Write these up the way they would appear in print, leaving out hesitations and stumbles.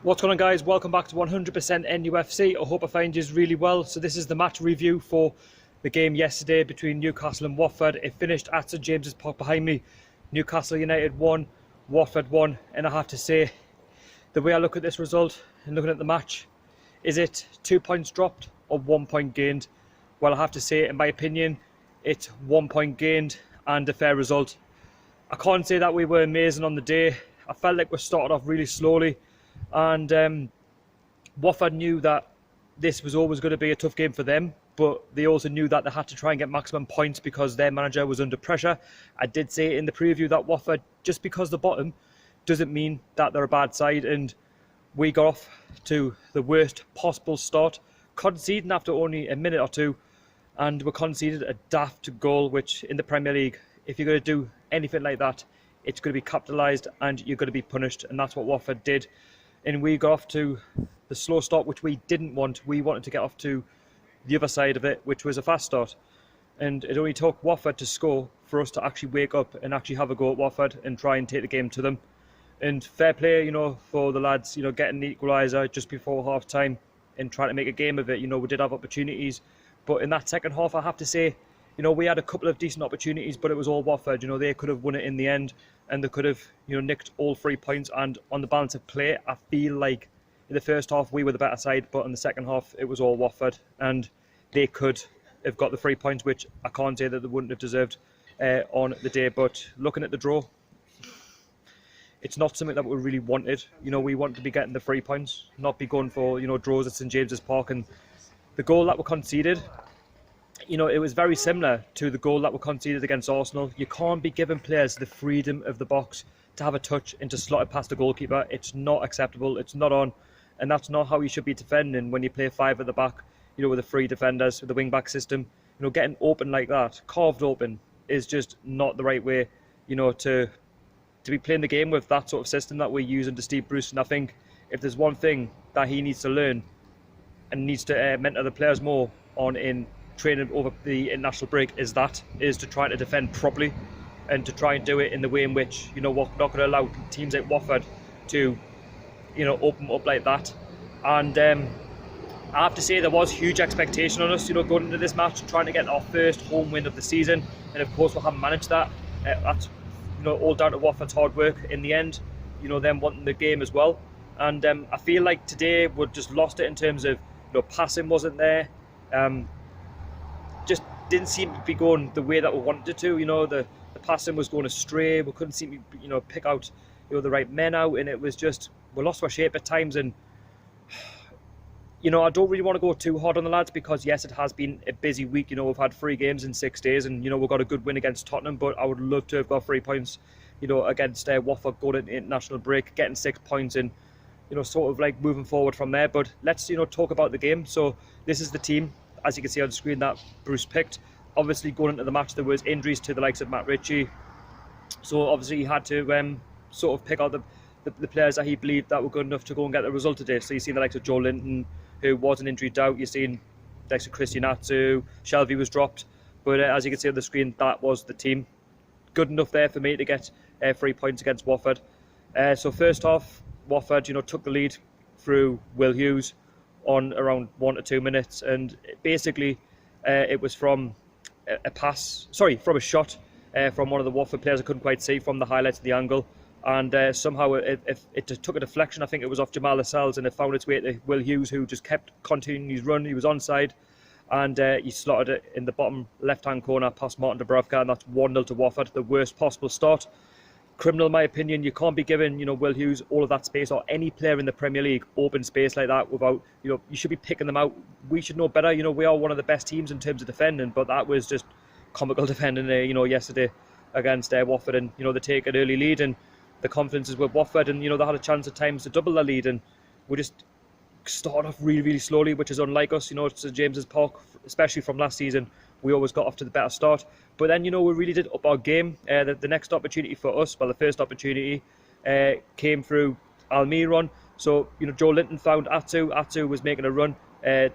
What's going on, guys? Welcome back to 100% NUFC. I hope I find you really well. So this is the match review for the game yesterday between Newcastle and Watford. It finished at St James's Park behind me. Newcastle United won, Watford won, and I have to say, the way I look at this result and looking at the match, is it 2 points dropped or 1 point gained? Well, I have to say, in my opinion, it's 1 point gained and a fair result. I can't say that we were amazing on the day. I felt like we started off really slowly, and Watford knew that this was always going to be a tough game for them, but they also knew that they had to try and get maximum points because their manager was under pressure. I did say in the preview that Watford, just because the bottom, doesn't mean that they're a bad side, and we got off to the worst possible start, conceding after only a minute or two, and we conceded a daft goal, which in the Premier League, if you're going to do anything like that, it's going to be capitalised and you're going to be punished, and that's what Watford did. And we got off to the slow start, which we didn't want. We wanted to get off to the other side of it, which was a fast start. And it only took Watford to score for us to actually wake up and actually have a go at Watford and try and take the game to them. And fair play, for the lads, getting the equaliser just before half time and trying to make a game of it. We did have opportunities, but in that second half, I have to say, we had a couple of decent opportunities, but it was all Watford. They could have won it in the end, and they could have, nicked all 3 points. And on the balance of play, I feel like in the first half we were the better side, but in the second half it was all Watford, and they could have got the 3 points, which I can't say that they wouldn't have deserved on the day. But looking at the draw, it's not something that we really wanted. We wanted to be getting the 3 points, not be going for draws at St James's Park. And the goal that we conceded, it was very similar to the goal that we conceded against Arsenal. You can't be giving players the freedom of the box to have a touch and to slot it past the goalkeeper. It's not acceptable. It's not on. And that's not how you should be defending when you play five at the back, with the three defenders, with the wing-back system. Getting open like that, carved open, is just not the right way, to be playing the game with that sort of system that we use under Steve Bruce. And I think if there's one thing that he needs to learn and needs to mentor the players more on in training over the international break, is to try to defend properly and to try and do it in the way in which we're not going to allow teams like Watford to open up like that. And I have to say, there was huge expectation on us going into this match, trying to get our first home win of the season, and of course we haven't managed that. That's all down to Watford's hard work in the end, them wanting the game as well. And I feel like today we just lost it in terms of passing wasn't there. Just didn't seem to be going the way that we wanted it to. The passing was going astray. We couldn't seem to pick out the right men out, and it was just, we lost our shape at times. And I don't really want to go too hard on the lads, because yes, it has been a busy week. We've had 3 games in 6 days, and we've got a good win against Tottenham, but I would love to have got 3 points against Watford, going into international break, getting 6 points, and sort of like moving forward from there. But let's talk about the game. So this is the team, as you can see on the screen, that Bruce picked. Obviously, going into the match, there was injuries to the likes of Matt Ritchie, so obviously he had to sort of pick out the players that he believed that were good enough to go and get the result today. So you see the likes of Joe Linton, who was an injury doubt. You've seen the likes of Christian Atsu, Shelby was dropped, but as you can see on the screen, that was the team. Good enough there for me to get 3 points against Watford. So first off, Watford took the lead through Will Hughes on around 1 to 2 minutes, and basically it was from a shot from one of the Watford players. I couldn't quite see from the highlights of the angle, and somehow it took a deflection. I think it was off Jamal Lascelles, and it found its way to Will Hughes, who just kept continuing his run. He was onside, and he slotted it in the bottom left-hand corner past Martin Dubravka, and that's 1-0 to Watford. The worst possible start. Criminal, in my opinion. You can't be giving Will Hughes all of that space, or any player in the Premier League open space like that without you should be picking them out. We should know better. We are one of the best teams in terms of defending, but that was just comical defending yesterday against Watford. And they take an early lead, and the confidence is with Watford, and they had a chance at times to double their lead, and we just started off really, really slowly, which is unlike us. It's St James's Park, especially from last season. We always got off to the better start, but then we really did up our game. The next opportunity for us, the first opportunity came through Almiron. So Joe Linton found Atsu. Atsu was making a run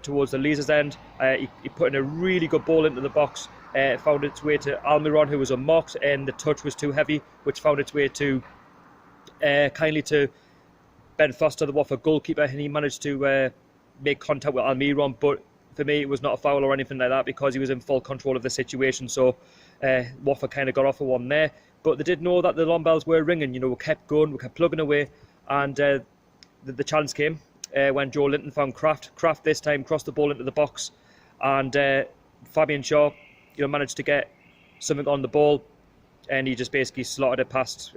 towards the Leazer's end. He put in a really good ball into the box. Found its way to Almiron, who was unmarked, and the touch was too heavy, which found its way to kindly to Ben Foster, the Watford goalkeeper, and he managed to make contact with Almiron, but for me it was not a foul or anything like that because he was in full control of the situation. So Watford kind of got off a one there, but they did know that the alarm bells were ringing. We kept going, we kept plugging away, and the chance came when Joe Linton found Kraft. Kraft this time crossed the ball into the box, and Fabian Shaw managed to get something on the ball, and he just basically slotted it past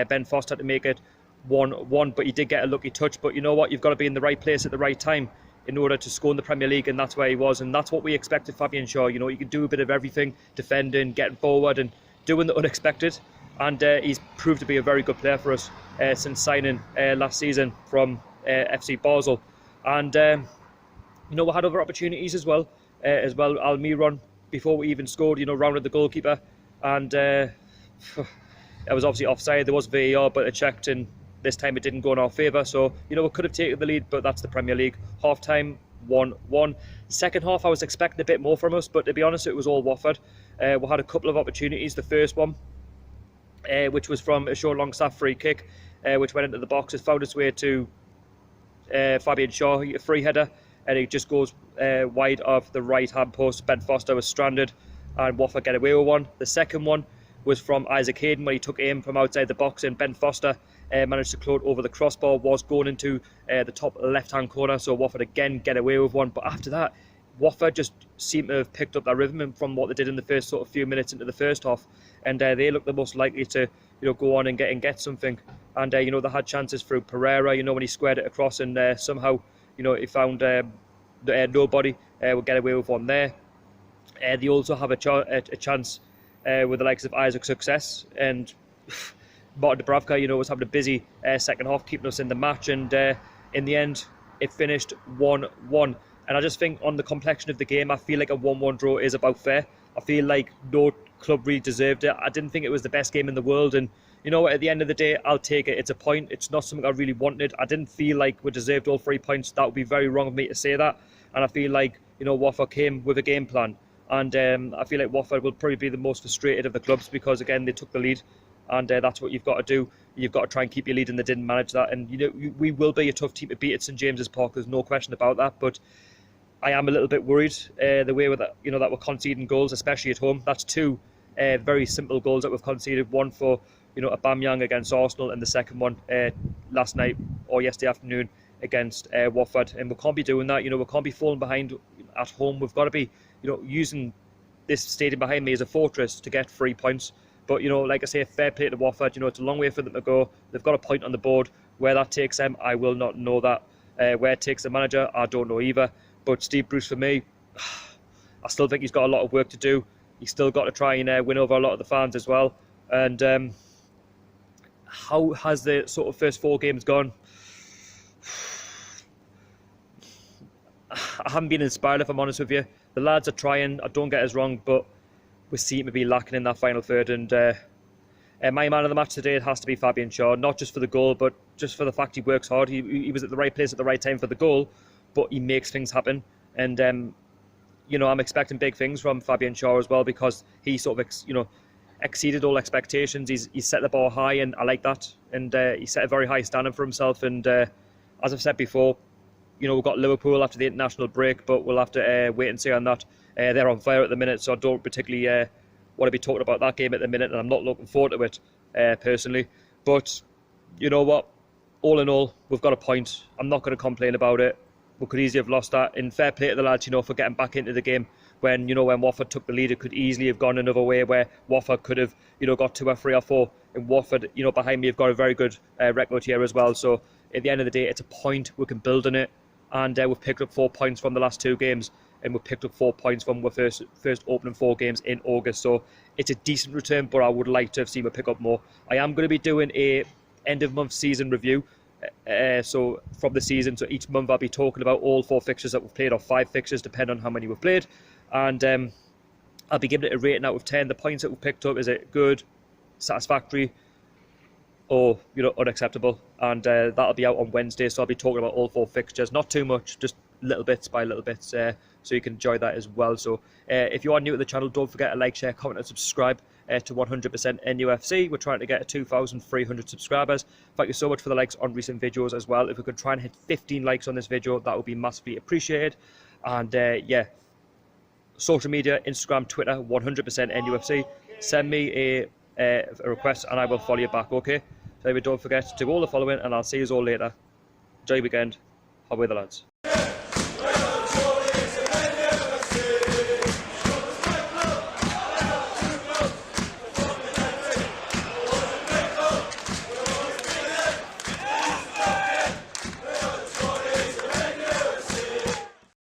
Ben Foster to make it 1-1. But he did get a lucky touch. But you know what? You've got to be in the right place at the right time in order to score in the Premier League, and that's where he was, and that's what we expected Fabian Shaw. He can do a bit of everything, defending, getting forward, and doing the unexpected. And he's proved to be a very good player for us since signing last season from FC Basel. And we had other opportunities as well. Almiron, before we even scored, rounded the goalkeeper, and it was obviously offside. There was VAR, but it checked, and this time it didn't go in our favour. So, we could have taken the lead, but that's the Premier League. Half time, 1-1. Second half, I was expecting a bit more from us, but to be honest, it was all Watford. We had a couple of opportunities. The first one, which was from a short Longstaff free kick, which went into the box. It found its way to Fabian Shaw, a free header, and it just goes wide of the right-hand post. Ben Foster was stranded, and Watford get away with one. The second one was from Isaac Hayden, where he took aim from outside the box, and Ben Foster managed to float over the crossbar, was going into the top left-hand corner, so Watford again get away with one. But after that, Watford just seemed to have picked up that rhythm from what they did in the first sort of few minutes into the first half, and they looked the most likely to go on and get something. And they had chances through Pereira, when he squared it across, and somehow he found nobody would get away with one there. They also have a chance with the likes of Isaac Success and Martin Dubravka, was having a busy second half, keeping us in the match, and in the end it finished 1-1. And I just think on the complexion of the game, I feel like a 1-1 draw is about fair. I feel like no club really deserved it. I didn't think it was the best game in the world, and at the end of the day, I'll take it. It's a point. It's not something I really wanted. I didn't feel like we deserved all 3 points. That would be very wrong of me to say that. And I feel like, Watford came with a game plan. And I feel like Watford will probably be the most frustrated of the clubs because, again, they took the lead. And that's what you've got to do. You've got to try and keep your lead, and they didn't manage that. And, we will be a tough team to beat at St James's Park. There's no question about that. But I am a little bit worried the way that we're conceding goals, especially at home. That's two very simple goals that we've conceded. One for Aubameyang against Arsenal, and the second one last night or yesterday afternoon against Watford. And we can't be doing that. We can't be falling behind at home. We've got to be using this stadium behind me as a fortress to get 3 points. But like I say, fair play to Watford. It's a long way for them to go. They've got a point on the board. Where that takes them, I will not know that. Where it takes the manager, I don't know either. But Steve Bruce, for me, I still think he's got a lot of work to do. He's still got to try and win over a lot of the fans as well. And how has the sort of first 4 games gone? I haven't been inspired, if I'm honest with you. The lads are trying, I don't get us wrong, but we seem to be lacking in that final third. And my man of the match today, it has to be Fabian Shaw, not just for the goal, but just for the fact he works hard. He was at the right place at the right time for the goal, but he makes things happen. And I'm expecting big things from Fabian Shaw as well, because he sort of exceeded all expectations. He's set the bar high, and I like that. And he set a very high standard for himself. And as I've said before, we've got Liverpool after the international break, but we'll have to wait and see on that. They're on fire at the minute, so I don't particularly want to be talking about that game at the minute, and I'm not looking forward to it personally. But you know what? All in all, we've got a point. I'm not going to complain about it. We could easily have lost that. In fair play to the lads, for getting back into the game when Watford took the lead. It could easily have gone another way, where Watford could have got 2 or 3 or 4. And Watford, behind me, have got a very good record here as well. So at the end of the day, it's a point. We can build on it. And we've picked up 4 points from the last 2 games, and we've picked up 4 points from our first opening 4 games in August. So it's a decent return, but I would like to have seen we pick up more. I am going to be doing a end of month season review. So from the season, so each month I'll be talking about all 4 fixtures that we've played, or 5 fixtures, depending on how many we've played. And I'll be giving it a rating out of 10. The points that we've picked up, is it good, satisfactory, or unacceptable? And that'll be out on Wednesday, so I'll be talking about all 4 fixtures. Not too much, just little bits by little bits. so you can enjoy that as well. So if you are new to the channel, don't forget to like, share, comment and subscribe to 100% NUFC. We're trying to get 2,300 subscribers. Thank you so much for the likes on recent videos as well. If we could try and hit 15 likes on this video, that would be massively appreciated. And yeah, social media, Instagram, Twitter, 100% NUFC. Send me a request and I will follow you back, okay? So don't forget to do all the following, and I'll see you all later. Enjoy your weekend. How are the lads?